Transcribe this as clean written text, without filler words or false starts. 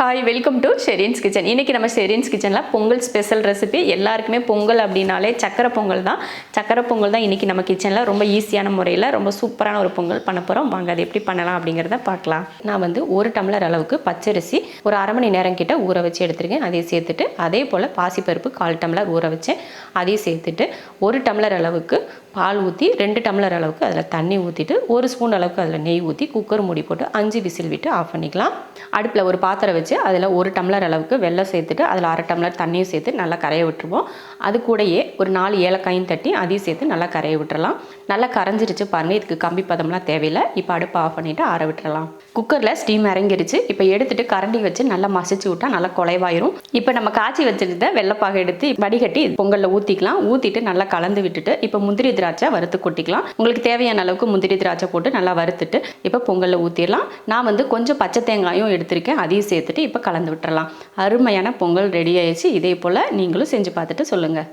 Hi, welcome to Shereen's kitchen. இன்றைக்கி நம்ம ஷெரீன்ஸ் கிச்சனில் பொங்கல் ஸ்பெஷல் ரெசிபி. எல்லாருக்குமே பொங்கல் அப்படின்னாலே சக்கரை பொங்கல் தான். சக்கரை பொங்கல் தான் இன்றைக்கி நம்ம கிச்சனில் ரொம்ப ஈஸியான முறையில் ரொம்ப சூப்பரான ஒரு பொங்கல் பண்ண போகிறோம். வாங்க அது எப்படி பண்ணலாம் அப்படிங்கிறத பார்க்கலாம். நான் வந்து 1 டம்ளர் அளவுக்கு பச்சரிசி ஒரு அரை மணி நேரம் கிட்ட ஊற வச்சு எடுத்துருக்கேன். அதையும் சேர்த்துட்டு அதே போல் பாசிப்பருப்பு 1/4 டம்ளர் ஊற வச்சேன். அதையும் சேர்த்துட்டு 1 டம்ளர் அளவுக்கு பால் ஊற்றி 2 டம்ளர் அளவுக்கு அதில் தண்ணி ஊற்றிட்டு 1 ஸ்பூன் அளவுக்கு அதில் நெய் ஊற்றி குக்கர் மூடி போட்டு 5 விசில் விட்டு ஆஃப் பண்ணிக்கலாம். அடுப்பில் ஒரு பாத்திரம் வச்சு அதில் 1 டம்ளர் அளவுக்கு வெல்லம் சேர்த்துட்டு அதில் அரை டம்ளர் தண்ணியும் சேர்த்து நல்லா கரைய விட்டுருவோம். அது கூடயே ஒரு 4 ஏலக்காயும் தட்டி அதையும் சேர்த்து நல்லா கரைய விட்டுறலாம். நல்லா கரைஞ்சிருச்சு பாருங்கள். இதுக்கு கம்பி பதம்லாம் தேவையில்லை. இப்போ அடுப்பை ஆஃப் பண்ணிவிட்டு ஆற விட்டுறலாம். குக்கரில் ஸ்டீம் இறங்கிருச்சு. இப்போ எடுத்துகிட்டு கரண்டி வச்சு நல்லா மசிச்சு விட்டால் நல்லா குலைவாயிரும். இப்போ நம்ம காய்ச்சி வச்சுருந்த வெள்ளைப்பாக எடுத்து வடிகட்டி பொங்கலில் ஊற்றிக்கலாம். ஊற்றிட்டு நல்லா கலந்து விட்டுட்டு இப்போ முந்திரி திராட்சை வறுத்து கொட்டிக்கலாம். உங்களுக்கு தேவையான அளவுக்கு முந்திரி திராட்சை போட்டு நல்லா வறுத்துட்டு இப்போ பொங்கலில் ஊற்றிடலாம். நான் வந்து கொஞ்சம் பச்சை தேங்காயும் எடுத்திருக்கேன். அதையும் சேர்த்துட்டு இப்போ கலந்து விட்டுறலாம். அருமையான பொங்கல் ரெடி ஆயிடுச்சு. இதே போல் நீங்களும் செஞ்சு பார்த்துட்டு சொல்லுங்கள்.